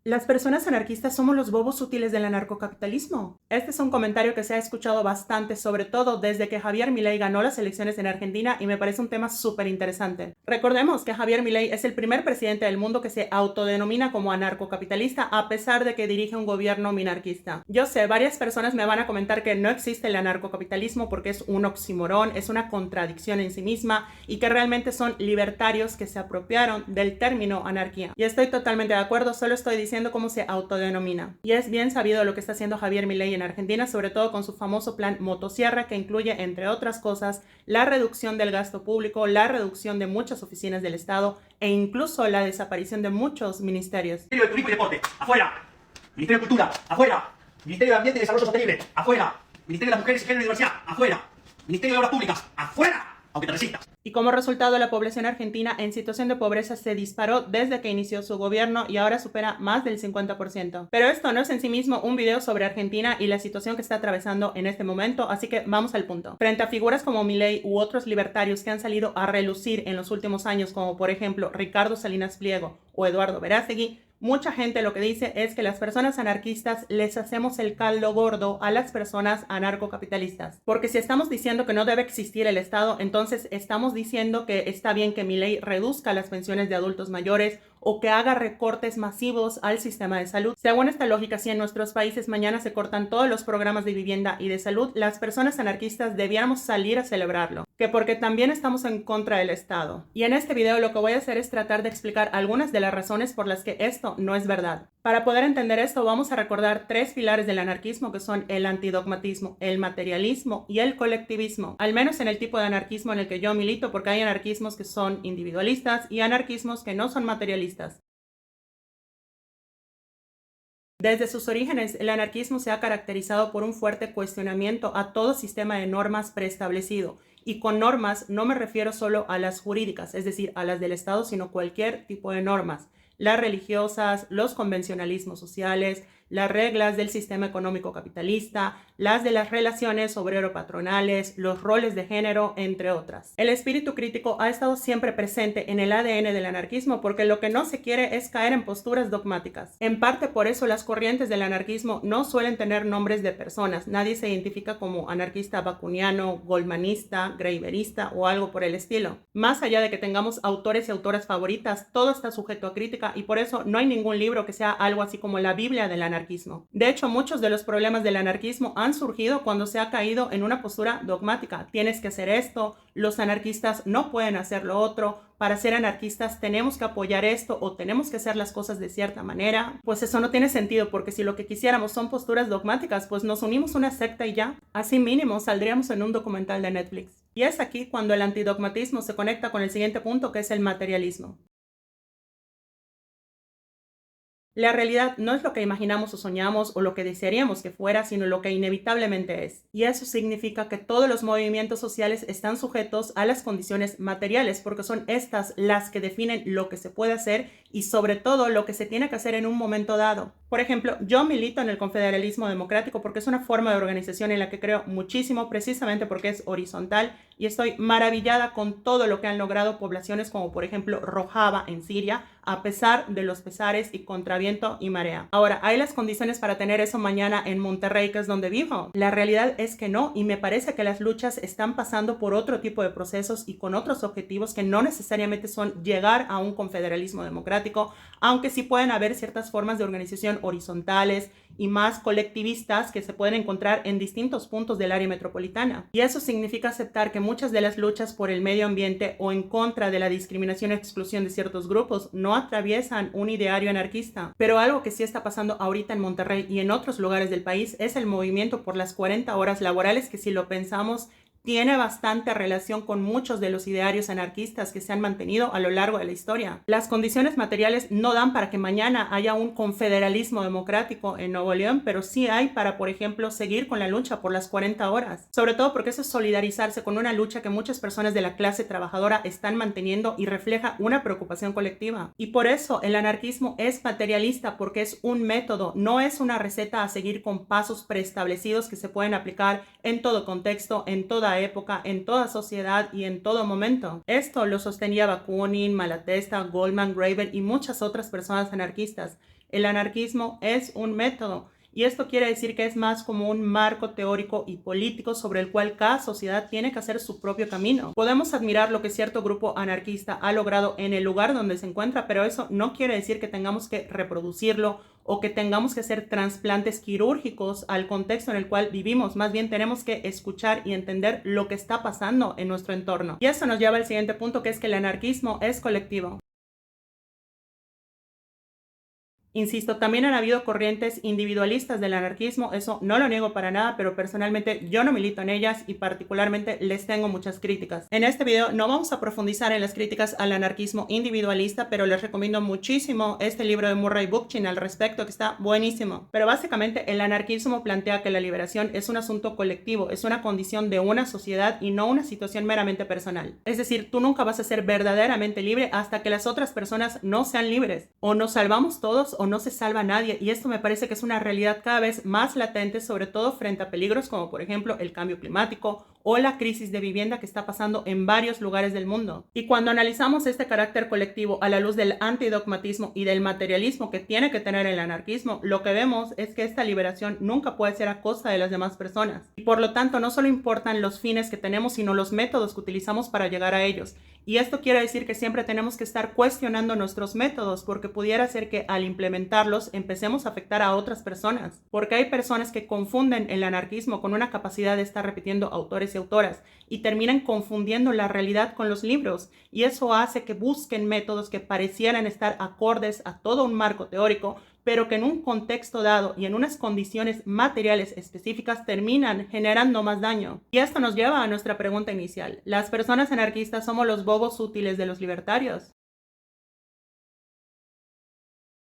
Las personas anarquistas somos los bobos útiles del anarcocapitalismo. Este es un comentario que se ha escuchado bastante, sobre todo desde que Javier Milei ganó las elecciones en Argentina, y me parece un tema súper interesante. Recordemos que Javier Milei es el primer presidente del mundo que se autodenomina como anarcocapitalista, a pesar de que dirige un gobierno minarquista. Yo sé, varias personas me van a comentar que no existe el anarcocapitalismo porque es un oxímoron, es una contradicción en sí misma, y que realmente son libertarios que se apropiaron del término anarquía. Y estoy totalmente de acuerdo, solo estoy diciendo cómo se autodenomina. Y es bien sabido lo que está haciendo Javier Milei en Argentina, sobre todo con su famoso plan Motosierra, que incluye, entre otras cosas, la reducción del gasto público, la reducción de muchas oficinas del Estado e incluso la desaparición de muchos ministerios. Ministerio de Turismo y Deporte, afuera. Ministerio de Cultura, afuera. Ministerio de Ambiente y Desarrollo Sostenible, afuera. Ministerio de las Mujeres, Género y Diversidad, afuera. Ministerio de Obras Públicas, afuera. Aunque te resistas. Y como resultado, la población argentina en situación de pobreza se disparó desde que inició su gobierno y ahora supera más del 50%. Pero esto no es en sí mismo un video sobre Argentina y la situación que está atravesando en este momento, así que vamos al punto. Frente a figuras como Milei u otros libertarios que han salido a relucir en los últimos años, como por ejemplo Ricardo Salinas Pliego o Eduardo Verástegui, mucha gente lo que dice es que las personas anarquistas les hacemos el caldo gordo a las personas anarcocapitalistas. Porque si estamos diciendo que no debe existir el Estado, entonces estamos diciendo que está bien que Milei reduzca las pensiones de adultos mayores o que haga recortes masivos al sistema de salud. Según esta lógica, si en nuestros países mañana se cortan todos los programas de vivienda y de salud, las personas anarquistas debiéramos salir a celebrarlo, que porque también estamos en contra del Estado. Y en este video lo que voy a hacer es tratar de explicar algunas de las razones por las que esto no es verdad. Para poder entender esto, vamos a recordar tres pilares del anarquismo, que son el antidogmatismo, el materialismo y el colectivismo. Al menos en el tipo de anarquismo en el que yo milito, porque hay anarquismos que son individualistas y anarquismos que no son materialistas. Desde sus orígenes, el anarquismo se ha caracterizado por un fuerte cuestionamiento a todo sistema de normas preestablecido. Y con normas no me refiero solo a las jurídicas, es decir, a las del Estado, sino cualquier tipo de normas. Las religiosas, los convencionalismos sociales, las reglas del sistema económico capitalista, las de las relaciones obrero-patronales, los roles de género, entre otras. El espíritu crítico ha estado siempre presente en el ADN del anarquismo porque lo que no se quiere es caer en posturas dogmáticas. En parte por eso las corrientes del anarquismo no suelen tener nombres de personas. Nadie se identifica como anarquista bakuniano, goldmanista, greiberista o algo por el estilo. Más allá de que tengamos autores y autoras favoritas, todo está sujeto a crítica y por eso no hay ningún libro que sea algo así como la Biblia del anarquismo. De hecho, muchos de los problemas del anarquismo han surgido cuando se ha caído en una postura dogmática. Tienes que hacer esto, los anarquistas no pueden hacer lo otro, para ser anarquistas tenemos que apoyar esto o tenemos que hacer las cosas de cierta manera. Pues eso no tiene sentido, porque si lo que quisiéramos son posturas dogmáticas, pues nos unimos a una secta y ya. Así mínimo saldríamos en un documental de Netflix. Y es aquí cuando el antidogmatismo se conecta con el siguiente punto, que es el materialismo. La realidad no es lo que imaginamos o soñamos o lo que desearíamos que fuera, sino lo que inevitablemente es. Y eso significa que todos los movimientos sociales están sujetos a las condiciones materiales, porque son estas las que definen lo que se puede hacer y sobre todo lo que se tiene que hacer en un momento dado. Por ejemplo, yo milito en el confederalismo democrático porque es una forma de organización en la que creo muchísimo, precisamente porque es horizontal, y estoy maravillada con todo lo que han logrado poblaciones como por ejemplo Rojava en Siria, a pesar de los pesares y contra viento y marea. Ahora, ¿hay las condiciones para tener eso mañana en Monterrey, que es donde vivo? La realidad es que no, y me parece que las luchas están pasando por otro tipo de procesos y con otros objetivos que no necesariamente son llegar a un confederalismo democrático, aunque sí pueden haber ciertas formas de organización horizontales y más colectivistas que se pueden encontrar en distintos puntos del área metropolitana. Y eso significa aceptar que muchas de las luchas por el medio ambiente o en contra de la discriminación y exclusión de ciertos grupos no atraviesan un ideario anarquista. Pero algo que sí está pasando ahorita en Monterrey y en otros lugares del país es el movimiento por las 40 horas laborales, que si lo pensamos tiene bastante relación con muchos de los idearios anarquistas que se han mantenido a lo largo de la historia. Las condiciones materiales no dan para que mañana haya un confederalismo democrático en Nuevo León, pero sí hay para, por ejemplo, seguir con la lucha por las 40 horas. Sobre todo porque eso es solidarizarse con una lucha que muchas personas de la clase trabajadora están manteniendo y refleja una preocupación colectiva. Y por eso el anarquismo es materialista, porque es un método, no es una receta a seguir con pasos preestablecidos que se pueden aplicar en todo contexto, en toda época, en toda sociedad y en todo momento. Esto lo sostenía Bakunin, Malatesta, Goldman, Graeber y muchas otras personas anarquistas. El anarquismo es un método. Y esto quiere decir que es más como un marco teórico y político sobre el cual cada sociedad tiene que hacer su propio camino. Podemos admirar lo que cierto grupo anarquista ha logrado en el lugar donde se encuentra, pero eso no quiere decir que tengamos que reproducirlo o que tengamos que hacer trasplantes quirúrgicos al contexto en el cual vivimos. Más bien tenemos que escuchar y entender lo que está pasando en nuestro entorno. Y eso nos lleva al siguiente punto, que es que el anarquismo es colectivo. Insisto, también han habido corrientes individualistas del anarquismo, eso no lo niego para nada, pero personalmente yo no milito en ellas y particularmente les tengo muchas críticas. En este video no vamos a profundizar en las críticas al anarquismo individualista, pero les recomiendo muchísimo este libro de Murray Bookchin al respecto, que está buenísimo. Pero básicamente el anarquismo plantea que la liberación es un asunto colectivo, es una condición de una sociedad y no una situación meramente personal. Es decir, tú nunca vas a ser verdaderamente libre hasta que las otras personas no sean libres. O nos salvamos todos o no se salva nadie, y esto me parece que es una realidad cada vez más latente, sobre todo frente a peligros como por ejemplo el cambio climático o la crisis de vivienda que está pasando en varios lugares del mundo. Y cuando analizamos este carácter colectivo a la luz del antidogmatismo y del materialismo que tiene que tener el anarquismo, lo que vemos es que esta liberación nunca puede ser a costa de las demás personas. Y por lo tanto no solo importan los fines que tenemos, sino los métodos que utilizamos para llegar a ellos. Y esto quiere decir que siempre tenemos que estar cuestionando nuestros métodos, porque pudiera ser que al implementarlos empecemos a afectar a otras personas. Porque hay personas que confunden el anarquismo con una capacidad de estar repitiendo autores y autoras y terminan confundiendo la realidad con los libros. Y eso hace que busquen métodos que parecieran estar acordes a todo un marco teórico, pero que en un contexto dado y en unas condiciones materiales específicas terminan generando más daño. Y esto nos lleva a nuestra pregunta inicial. ¿Las personas anarquistas somos los bobos útiles de los libertarios?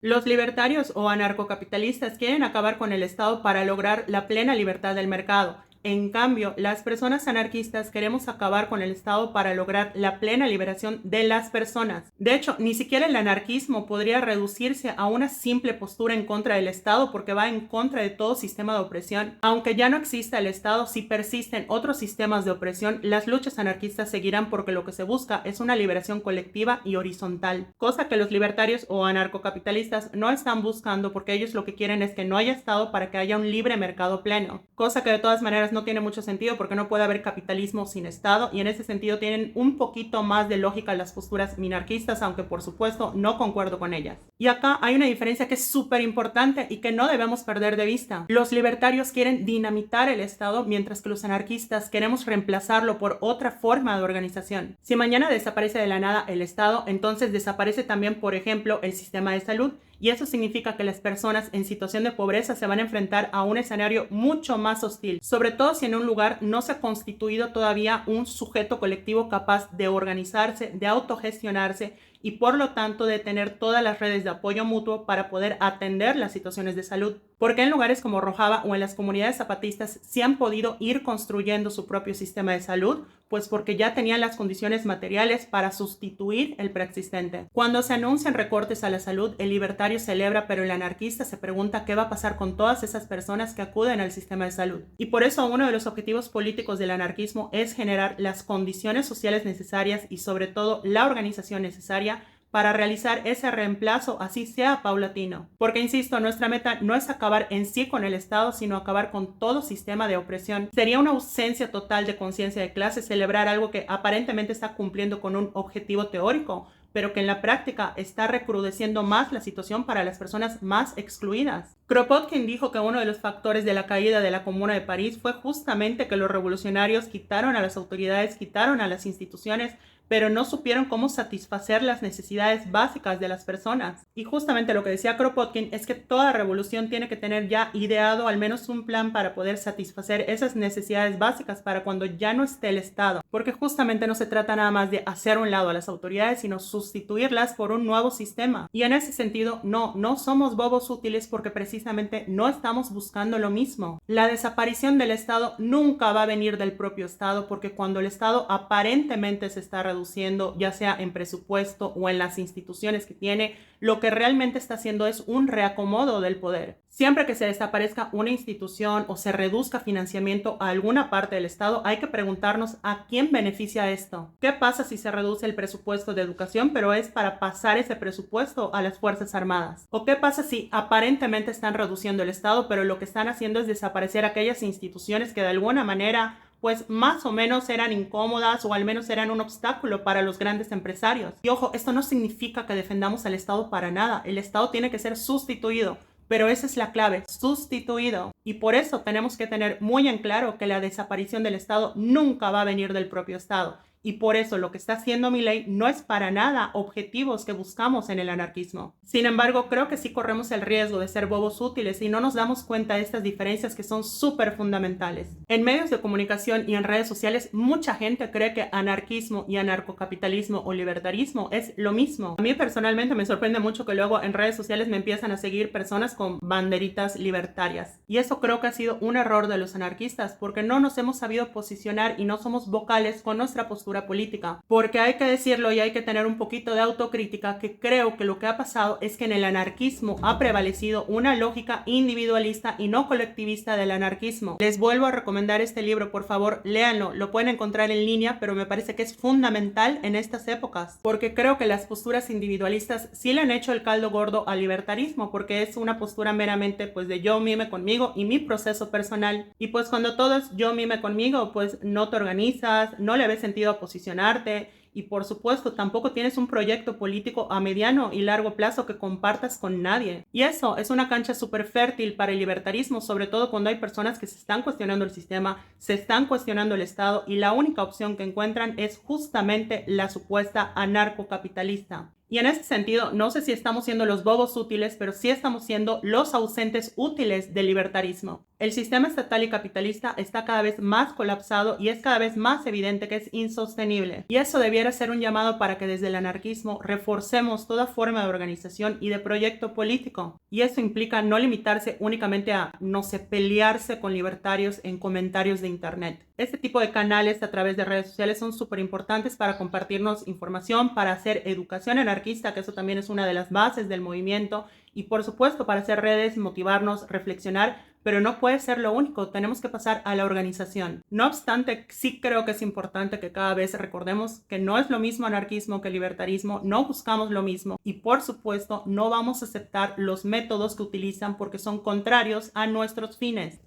Los libertarios o anarcocapitalistas quieren acabar con el Estado para lograr la plena libertad del mercado. En cambio, las personas anarquistas queremos acabar con el Estado para lograr la plena liberación de las personas. De hecho, ni siquiera el anarquismo podría reducirse a una simple postura en contra del Estado, porque va en contra de todo sistema de opresión. Aunque ya no exista el Estado, si persisten otros sistemas de opresión, las luchas anarquistas seguirán, porque lo que se busca es una liberación colectiva y horizontal, cosa que los libertarios o anarcocapitalistas no están buscando, porque ellos lo que quieren es que no haya Estado para que haya un libre mercado pleno, cosa que de todas maneras no tiene mucho sentido, porque no puede haber capitalismo sin Estado, y en ese sentido tienen un poquito más de lógica las posturas minarquistas, aunque por supuesto no concuerdo con ellas. Y acá hay una diferencia que es súper importante y que no debemos perder de vista. Los libertarios quieren dinamitar el Estado, mientras que los anarquistas queremos reemplazarlo por otra forma de organización. Si mañana desaparece de la nada el Estado, entonces desaparece también, por ejemplo, el sistema de salud. Y eso significa que las personas en situación de pobreza se van a enfrentar a un escenario mucho más hostil, sobre todo si en un lugar no se ha constituido todavía un sujeto colectivo capaz de organizarse, de autogestionarse y por lo tanto de tener todas las redes de apoyo mutuo para poder atender las situaciones de salud. Porque en lugares como Rojava o en las comunidades zapatistas sí han podido ir construyendo su propio sistema de salud, pues porque ya tenían las condiciones materiales para sustituir el preexistente. Cuando se anuncian recortes a la salud, el libertario celebra, pero el anarquista se pregunta qué va a pasar con todas esas personas que acuden al sistema de salud. Y por eso uno de los objetivos políticos del anarquismo es generar las condiciones sociales necesarias y sobre todo la organización necesaria para realizar ese reemplazo, así sea paulatino. Porque, insisto, nuestra meta no es acabar en sí con el Estado, sino acabar con todo sistema de opresión. Sería una ausencia total de conciencia de clase celebrar algo que aparentemente está cumpliendo con un objetivo teórico, pero que en la práctica está recrudeciendo más la situación para las personas más excluidas. Kropotkin dijo que uno de los factores de la caída de la Comuna de París fue justamente que los revolucionarios quitaron a las autoridades, quitaron a las instituciones, pero no supieron cómo satisfacer las necesidades básicas de las personas. Y justamente lo que decía Kropotkin es que toda revolución tiene que tener ya ideado al menos un plan para poder satisfacer esas necesidades básicas para cuando ya no esté el Estado. Porque justamente no se trata nada más de hacer a un lado a las autoridades, sino sustituirlas por un nuevo sistema. Y en ese sentido, no somos bobos útiles, porque precisamente no estamos buscando lo mismo. La desaparición del Estado nunca va a venir del propio Estado, porque cuando el Estado aparentemente se está reduciendo, traduciendo, ya sea en presupuesto o en las instituciones que tiene, lo que realmente está haciendo es un reacomodo del poder. Siempre que se desaparezca una institución o se reduzca financiamiento a alguna parte del Estado, hay que preguntarnos a quién beneficia esto. ¿Qué pasa si se reduce el presupuesto de educación, pero es para pasar ese presupuesto a las Fuerzas Armadas? ¿O qué pasa si aparentemente están reduciendo el Estado, pero lo que están haciendo es desaparecer aquellas instituciones que de alguna manera pues más o menos eran incómodas o al menos eran un obstáculo para los grandes empresarios? Y ojo, esto no significa que defendamos al Estado para nada. El Estado tiene que ser sustituido, pero esa es la clave, sustituido. Y por eso tenemos que tener muy en claro que la desaparición del Estado nunca va a venir del propio Estado. Y por eso lo que está haciendo Milei no es para nada objetivos que buscamos en el anarquismo. Sin embargo, creo que sí corremos el riesgo de ser bobos útiles y no nos damos cuenta de estas diferencias que son súper fundamentales. En medios de comunicación y en redes sociales, mucha gente cree que anarquismo y anarcocapitalismo o libertarismo es lo mismo. A mí personalmente me sorprende mucho que luego en redes sociales me empiezan a seguir personas con banderitas libertarias. Y eso creo que ha sido un error de los anarquistas, porque no nos hemos sabido posicionar y no somos vocales con nuestra postura política, porque hay que decirlo y hay que tener un poquito de autocrítica, que creo que lo que ha pasado es que en el anarquismo ha prevalecido una lógica individualista y no colectivista del anarquismo. Les vuelvo a recomendar este libro, por favor, léanlo, lo pueden encontrar en línea, pero me parece que es fundamental en estas épocas, porque creo que las posturas individualistas sí le han hecho el caldo gordo al libertarismo, porque es una postura meramente pues de yo mime conmigo y mi proceso personal, y pues cuando todo es yo mime conmigo, pues no te organizas, no le ves sentido a posicionarte y por supuesto tampoco tienes un proyecto político a mediano y largo plazo que compartas con nadie. Y eso es una cancha súper fértil para el libertarismo, sobre todo cuando hay personas que se están cuestionando el sistema, se están cuestionando el Estado y la única opción que encuentran es justamente la supuesta anarcocapitalista. Y en ese sentido, no sé si estamos siendo los bobos útiles, pero sí estamos siendo los ausentes útiles del libertarismo. El sistema estatal y capitalista está cada vez más colapsado y es cada vez más evidente que es insostenible. Y eso debiera ser un llamado para que desde el anarquismo reforcemos toda forma de organización y de proyecto político. Y eso implica no limitarse únicamente a, no sé, pelearse con libertarios en comentarios de internet. Este tipo de canales a través de redes sociales son súper importantes para compartirnos información, para hacer educación anarquista, que eso también es una de las bases del movimiento, y por supuesto para hacer redes, motivarnos, reflexionar, pero no puede ser lo único, tenemos que pasar a la organización. No obstante, sí creo que es importante que cada vez recordemos que no es lo mismo anarquismo que libertarismo, no buscamos lo mismo y por supuesto no vamos a aceptar los métodos que utilizan porque son contrarios a nuestros fines.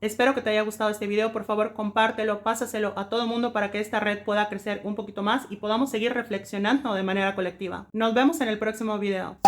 Espero que te haya gustado este video, por favor compártelo, pásaselo a todo el mundo para que esta red pueda crecer un poquito más y podamos seguir reflexionando de manera colectiva. Nos vemos en el próximo video.